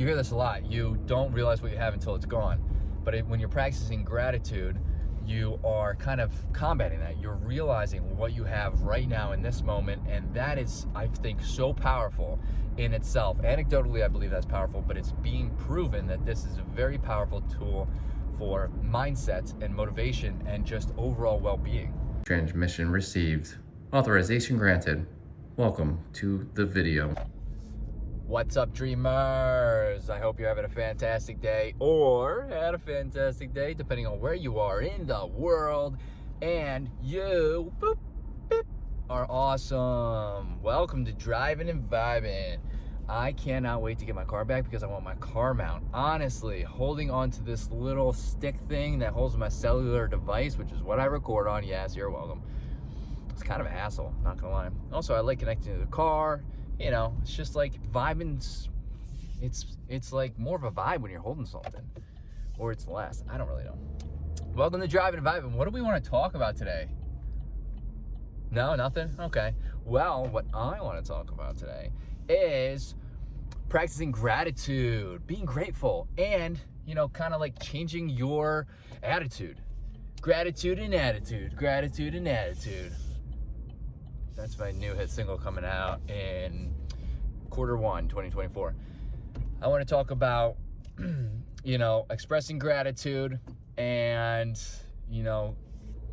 hear this a lot. You don't realize what you have until it's gone. But when you're practicing gratitude, you are kind of combating that. You're realizing what you have right now in this moment, and that is, I think, so powerful in itself. Anecdotally, I believe that's powerful, but it's being proven that this is a very powerful tool for mindsets and motivation and just overall well-being. Transmission received. Authorization granted. Welcome to the video. What's up, dreamers? I hope you're having a fantastic day, or had a fantastic day, depending on where you are in the world. And you boop, beep, are awesome. Welcome to Driving and Vibing. I cannot wait to get my car back because I want my car mount. Honestly, holding on to this little stick thing that holds my cellular device, which is what I record on. Yes, you're welcome. It's kind of a hassle, not gonna lie. Also, I like connecting to the car. You know, it's just like vibing. It's like more of a vibe when you're holding something, or it's less. I don't really know. Welcome to Driving and Vibing. What do we want to talk about today? No, nothing? Okay. Well, what I want to talk about today is practicing gratitude, being grateful, and, you know, kind of like changing your attitude. Gratitude and attitude, gratitude and attitude. That's my new hit single coming out in Q1, 2024. I want to talk about, you know, expressing gratitude and, you know,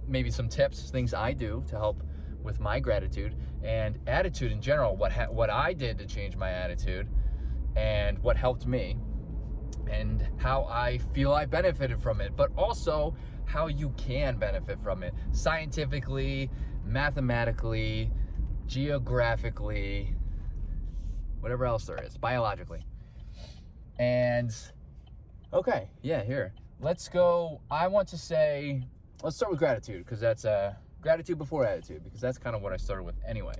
maybe some tips, things I do to help with my gratitude and attitude in general, what I did to change my attitude and what helped me and how I feel I benefited from it, but also how you can benefit from it scientifically, mathematically, geographically, whatever else there is, biologically. And okay, yeah, here. Let's go. I want to say, let's start with gratitude, because that's gratitude before attitude, because that's kind of what I started with anyway.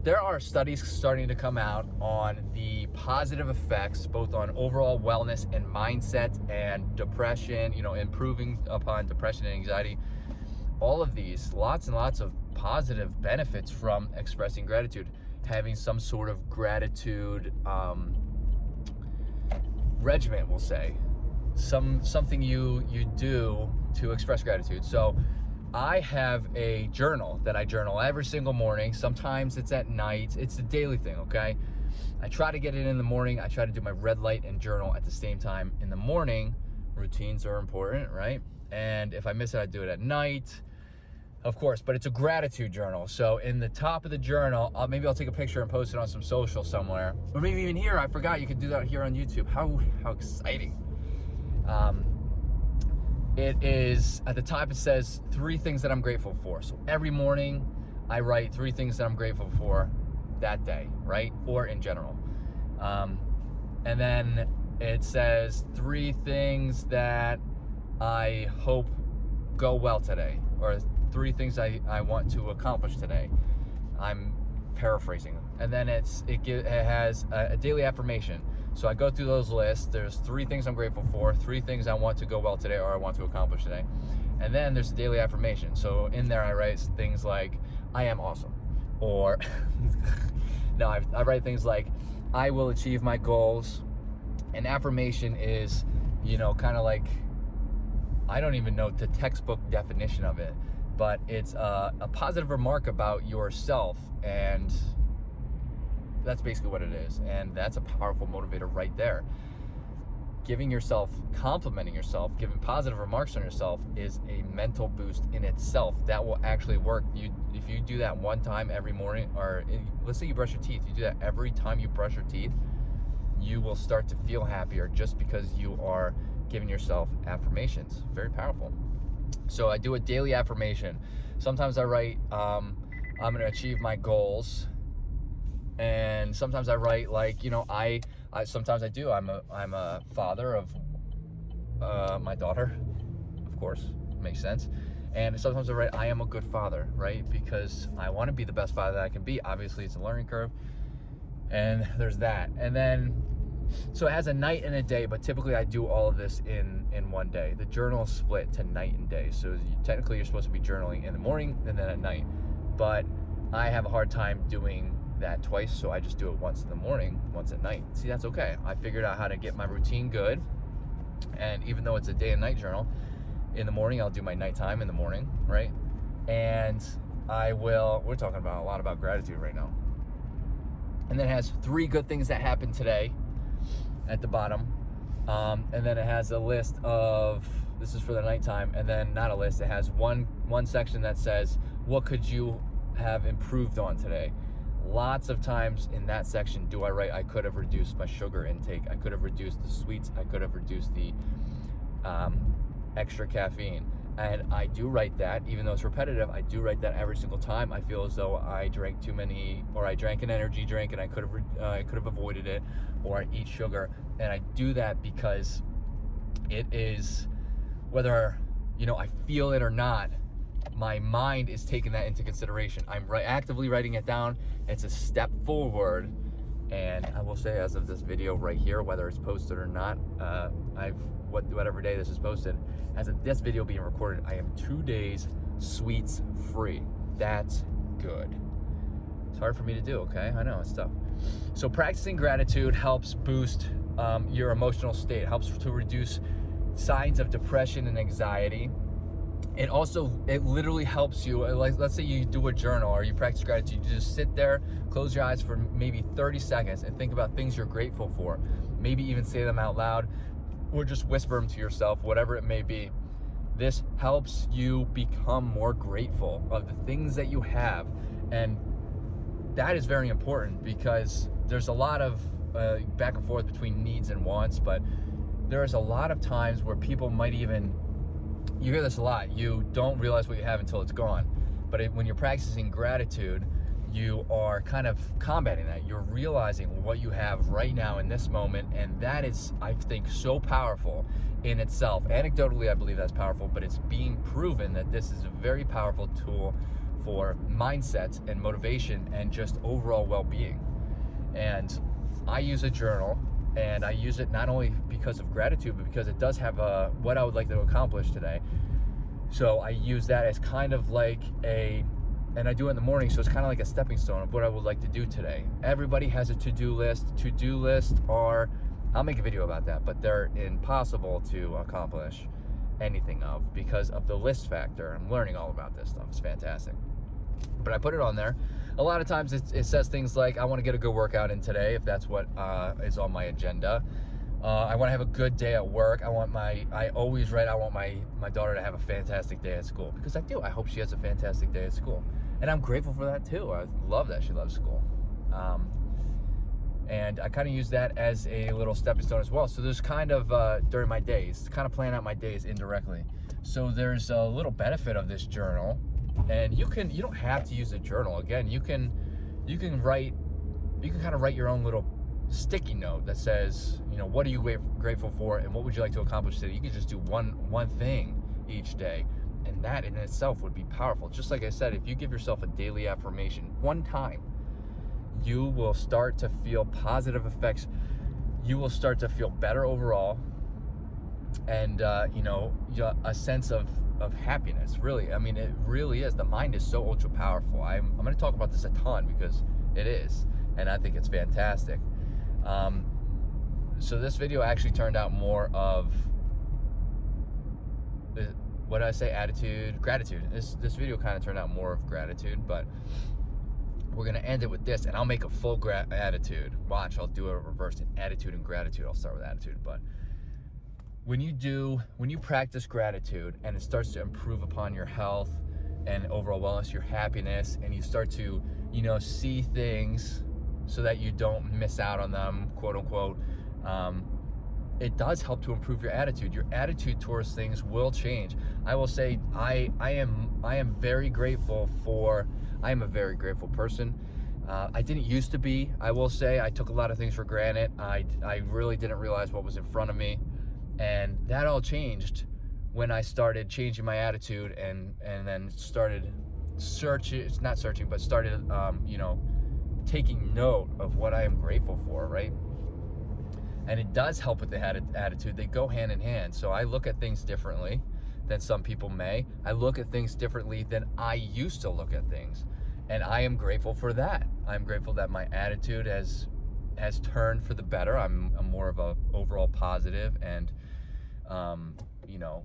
There are studies starting to come out on the positive effects, both on overall wellness and mindset and depression, you know, improving upon depression and anxiety. All of these, lots and lots of positive benefits from expressing gratitude, having some sort of gratitude regimen, we'll say, something you do to express gratitude. So I have a journal that I journal every single morning. Sometimes it's at night. It's a daily thing, okay? I try to get it in the morning. I try to do my red light and journal at the same time in the morning. Routines are important, right? And if I miss it, I do it at night, of course. But it's a gratitude journal. So in the top of the journal, maybe I'll take a picture and post it on some social somewhere. Or maybe even here. I forgot you could do that here on YouTube. How exciting. It is, at the top it says 3 things that I'm grateful for. So every morning I write 3 things that I'm grateful for that day, right? Or in general. And then it says 3 things that I hope go well today, or 3 things I want to accomplish today. I'm paraphrasing. And then it has a daily affirmation. So I go through those lists. There's 3 things I'm grateful for, 3 things I want to go well today or I want to accomplish today. And then there's a daily affirmation. So in there I write things like, I am awesome. Or, no, I write things like, I will achieve my goals. An affirmation is, you know, kind of like, I don't even know the textbook definition of it, but it's a positive remark about yourself, and that's basically what it is. And that's a powerful motivator right there. Giving yourself, complimenting yourself, giving positive remarks on yourself is a mental boost in itself. That will actually work. If you do that one time every morning, or let's say you brush your teeth, you do that every time you brush your teeth, you will start to feel happier just because you are giving yourself affirmations. Very powerful. So I do a daily affirmation. Sometimes I write, I'm going to achieve my goals. And sometimes I write, like, you know, I sometimes I do. I'm a father of my daughter, of course, makes sense. And sometimes I write, I am a good father, right? Because I want to be the best father that I can be. Obviously, it's a learning curve. And there's that. And then, so it has a night and a day, but typically I do all of this in one day. The journal is split to night and day. So technically you're supposed to be journaling in the morning and then at night. But I have a hard time doing that twice, so I just do it once in the morning, once at night. See, that's okay. I figured out how to get my routine good, and even though it's a day and night journal, in the morning I'll do my nighttime in the morning, right? And we're talking about a lot about gratitude right now. And then it has 3 good things that happened today at the bottom. And then it has a list of, this is for the nighttime, and then not a list, it has one section that says, what could you have improved on today? Lots of times in that section do I write, I could have reduced my sugar intake, I could have reduced the sweets, I could have reduced the extra caffeine. And I do write that, even though it's repetitive, I do write that every single time I feel as though I drank too many, or I drank an energy drink and I could have avoided it, or I eat sugar. And I do that because it is, whether I feel it or not, my mind is taking that into consideration. I'm actively writing it down. It's a step forward. And I will say, as of this video right here, whether it's posted or not, whatever day this is posted, as of this video being recorded, I am 2 days sweets free. That's good. It's hard for me to do, okay? I know, it's tough. So practicing gratitude helps boost your emotional state. It helps to reduce signs of depression and anxiety. It literally helps you, like, let's say you do a journal or you practice gratitude, you just sit there, close your eyes for maybe 30 seconds and think about things you're grateful for. Maybe even say them out loud, or just whisper them to yourself, whatever it may be. This helps you become more grateful of the things that you have. And that is very important, because there's a lot of back and forth between needs and wants, but there's a lot of times where people might even, you hear this a lot, you don't realize what you have until it's gone. But when you're practicing gratitude, you are kind of combating that. You're realizing what you have right now in this moment, and that is, I think, so powerful in itself. Anecdotally, I believe that's powerful, but it's being proven that this is a very powerful tool for mindset and motivation and just overall well-being. And I use a journal, and I use it not only because of gratitude, but because it does have what I would like to accomplish today. So I use that as kind of like and I do it in the morning, so it's kind of like a stepping stone of what I would like to do today. Everybody has a to-do list. To-do lists are, I'll make a video about that, but they're impossible to accomplish anything of because of the list factor. I'm learning all about this stuff. It's fantastic. But I put it on there. A lot of times it says things like, I want to get a good workout in today, if that's what is on my agenda. I want to have a good day at work. I always write, I want my daughter to have a fantastic day at school, because I do. I hope she has a fantastic day at school. And I'm grateful for that too. I love that she loves school. And I kind of use that as a little stepping stone as well. So there's kind of, during my days, kind of plan out my days indirectly. So there's a little benefit of this journal. And you don't have to use a journal. Again, you can kind of write your own little sticky note that says, what are you grateful for and what would you like to accomplish today? You can just do one thing each day, and that in itself would be powerful. Just like I said, if you give yourself a daily affirmation one time, you will start to feel positive effects. You will start to feel better overall, and a sense of happiness. Really, I mean, it really is. The mind is so ultra powerful. I'm going to talk about this a ton because it is, and I think it's fantastic. So this video actually turned out more of, what did I say? Gratitude. This video kind of turned out more of gratitude, but we're going to end it with this, and I'll make a full attitude. Watch, I'll do a reverse attitude and gratitude. I'll start with attitude, but when you practice gratitude and it starts to improve upon your health and overall wellness, your happiness, and you start to, see things so that you don't miss out on them, quote unquote, it does help to improve your attitude. Your attitude towards things will change. I will say I am a very grateful person. I didn't used to be. I will say I took a lot of things for granted. I really didn't realize what was in front of me. And that all changed when I started changing my attitude and then started taking note of what I am grateful for, right? And it does help with the attitude. They go hand in hand. So I look at things differently than some people may. I look at things differently than I used to look at things. And I am grateful for that. I'm grateful that my attitude has turned for the better. I'm more of a overall positive, and you know,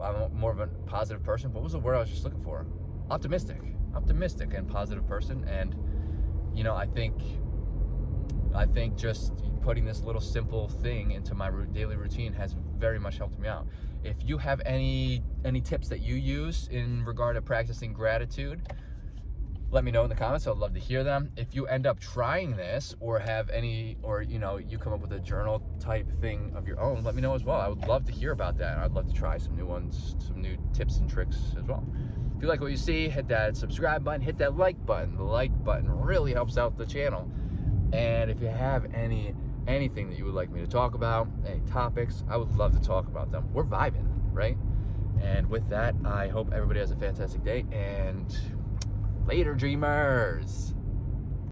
I'm more of a positive person. What was the word I was just looking for? Optimistic and positive person. And you know, I think just putting this little simple thing into my daily routine has very much helped me out. If you have any tips that you use in regard to practicing gratitude, let me know in the comments. I'd love to hear them. If you end up trying this, or have any, or you know, you come up with a journal type thing of your own, let me know as well. I would love to hear about that. I'd love to try some new ones, some new tips and tricks as well. If you like what you see, hit that subscribe button, hit that like button. The like button really helps out the channel. And if you have anything that you would like me to talk about, any topics, I would love to talk about them. We're vibing, right? And with that, I hope everybody has a fantastic day, and later, dreamers.